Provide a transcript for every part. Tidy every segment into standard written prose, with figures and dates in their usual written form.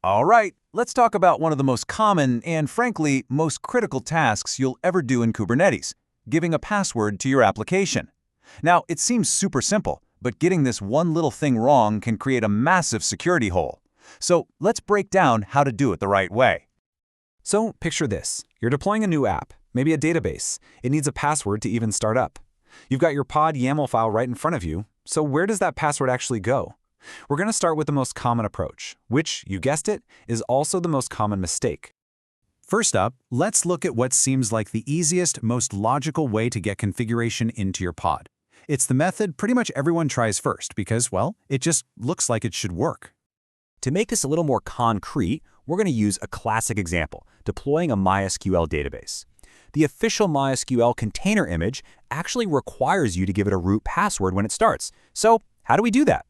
All right, let's talk about one of the most common and, frankly, most critical tasks you'll ever do in Kubernetes, giving a password to your application. Now, it seems super simple, but getting this one little thing wrong can create a massive security hole. So let's break down how to do it the right way. So picture this. You're deploying a new app, maybe a database. It needs a password to even start up. You've got your pod YAML file right in front of you, so where does that password actually go? We're going to start with the most common approach, which, you guessed it, is also the most common mistake. First up, let's look at what seems like the easiest, most logical way to get configuration into your pod. It's the method pretty much everyone tries first because, well, it just looks like it should work. To make this a little more concrete, we're going to use a classic example, deploying a MySQL database. The official MySQL container image actually requires you to give it a root password when it starts. So how do we do that?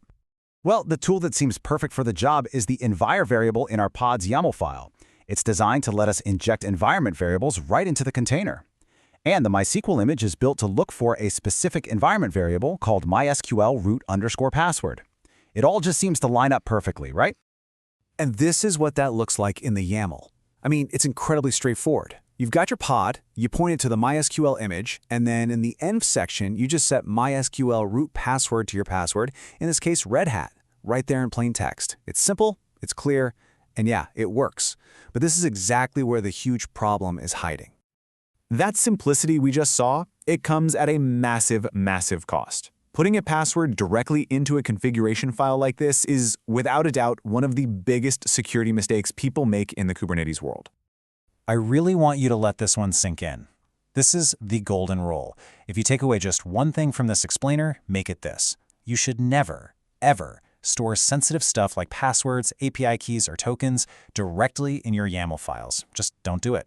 Well, the tool that seems perfect for the job is the envir variable in our pod's YAML file. It's designed to let us inject environment variables right into the container. And the MySQL image is built to look for a specific environment variable called MySQL root_password. It all just seems to line up perfectly, right? And this is what that looks like in the YAML. I mean, it's incredibly straightforward. You've got your pod, you point it to the MySQL image, and then in the env section, you just set MySQL root password to your password, in this case, Red Hat, right there in plain text. It's simple, it's clear, and yeah, it works. But this is exactly where the huge problem is hiding. That simplicity we just saw, it comes at a massive, massive cost. Putting a password directly into a configuration file like this is, without a doubt, one of the biggest security mistakes people make in the Kubernetes world. I really want you to let this one sink in. This is the golden rule. If you take away just one thing from this explainer, make it this. You should never, ever store sensitive stuff like passwords, API keys, or tokens directly in your YAML files. Just don't do it.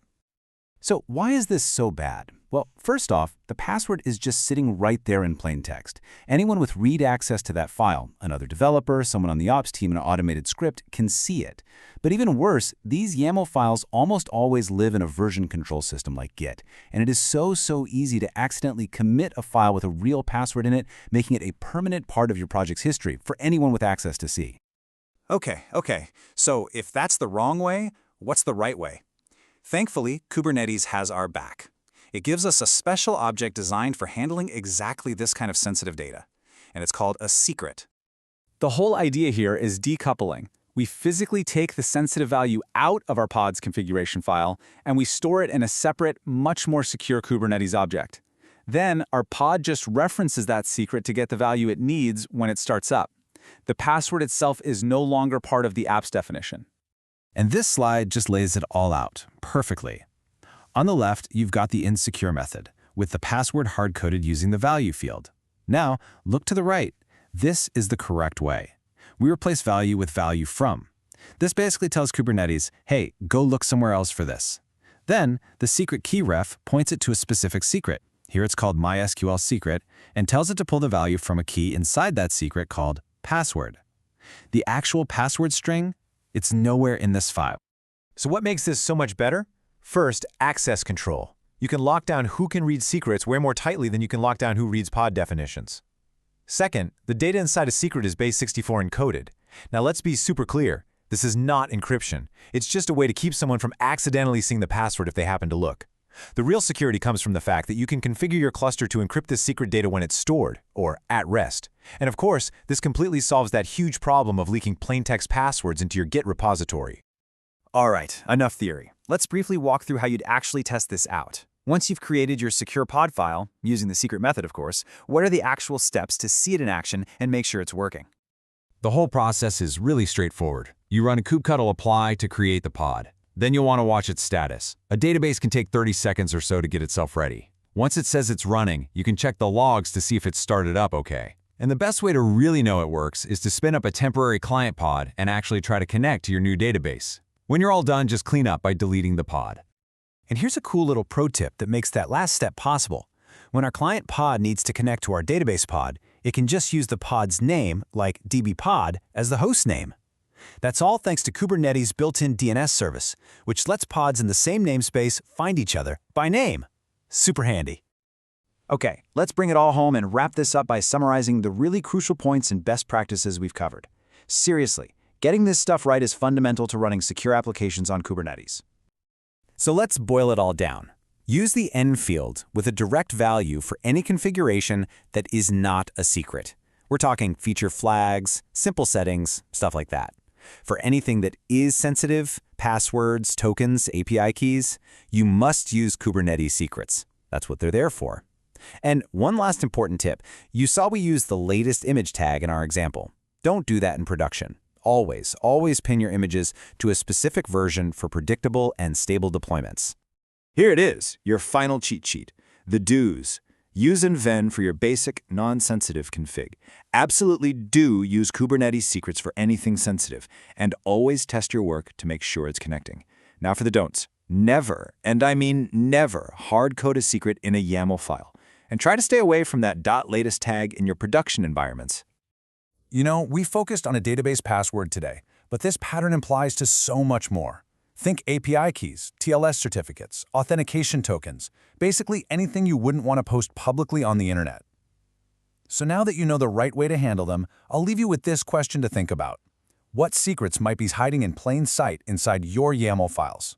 So why is this so bad? Well, first off, the password is just sitting right there in plain text. Anyone with read access to that file, another developer, someone on the ops team in an automated script, can see it. But even worse, these YAML files almost always live in a version control system like Git, and it is so easy to accidentally commit a file with a real password in it, making it a permanent part of your project's history for anyone with access to see. Okay. So if that's the wrong way, what's the right way? Thankfully, Kubernetes has our back. It gives us a special object designed for handling exactly this kind of sensitive data, and it's called a secret. The whole idea here is decoupling. We physically take the sensitive value out of our pod's configuration file, and we store it in a separate, much more secure Kubernetes object. Then, our pod just references that secret to get the value it needs when it starts up. The password itself is no longer part of the app's definition. And this slide just lays it all out perfectly. On the left, you've got the insecure method, with the password hard-coded using the value field. Now, look to the right. This is the correct way. We replace value with value from. This basically tells Kubernetes, hey, go look somewhere else for this. Then, the secret key ref points it to a specific secret. Here it's called MySQL secret, and tells it to pull the value from a key inside that secret called password. The actual password string, it's nowhere in this file. So what makes this so much better? First, access control. You can lock down who can read secrets way more tightly than you can lock down who reads pod definitions. Second, the data inside a secret is base64 encoded. Now let's be super clear. This is not encryption. It's just a way to keep someone from accidentally seeing the password if they happen to look. The real security comes from the fact that you can configure your cluster to encrypt this secret data when it's stored, or at rest. And of course, this completely solves that huge problem of leaking plaintext passwords into your Git repository. All right, enough theory. Let's briefly walk through how you'd actually test this out. Once you've created your secure pod file, using the secret method of course, what are the actual steps to see it in action and make sure it's working? The whole process is really straightforward. You run a kubectl apply to create the pod. Then you'll want to watch its status. A database can take 30 seconds or so to get itself ready. Once it says it's running, you can check the logs to see if it's started up okay. And the best way to really know it works is to spin up a temporary client pod and actually try to connect to your new database. When you're all done, just clean up by deleting the pod. And here's a cool little pro tip that makes that last step possible. When our client pod needs to connect to our database pod, it can just use the pod's name, like dbpod, as the host name. That's all thanks to Kubernetes' built-in DNS service, which lets pods in the same namespace find each other by name. Super handy. Okay, let's bring it all home and wrap this up by summarizing the really crucial points and best practices we've covered. Seriously, Getting this stuff right is fundamental to running secure applications on Kubernetes. So let's boil it all down. Use the N field with a direct value for any configuration that is not a secret. We're talking feature flags, simple settings, stuff like that. For anything that is sensitive, passwords, tokens, API keys, you must use Kubernetes secrets. That's what they're there for. And one last important tip. You saw we used the latest image tag in our example. Don't do that in production. Always pin your images to a specific version for predictable and stable deployments. Here it is, your final cheat sheet. The do's. Use Nven for your basic, non-sensitive config. Absolutely do use Kubernetes secrets for anything sensitive, and always test your work to make sure it's connecting. Now for the don'ts. Never, and I mean never, hard-code a secret in a YAML file. And try to stay away from that .latest tag in your production environments. You know, we focused on a database password today, but this pattern applies to so much more. Think API keys, TLS certificates, authentication tokens, basically anything you wouldn't want to post publicly on the internet. So now that you know the right way to handle them, I'll leave you with this question to think about. What secrets might be hiding in plain sight inside your YAML files?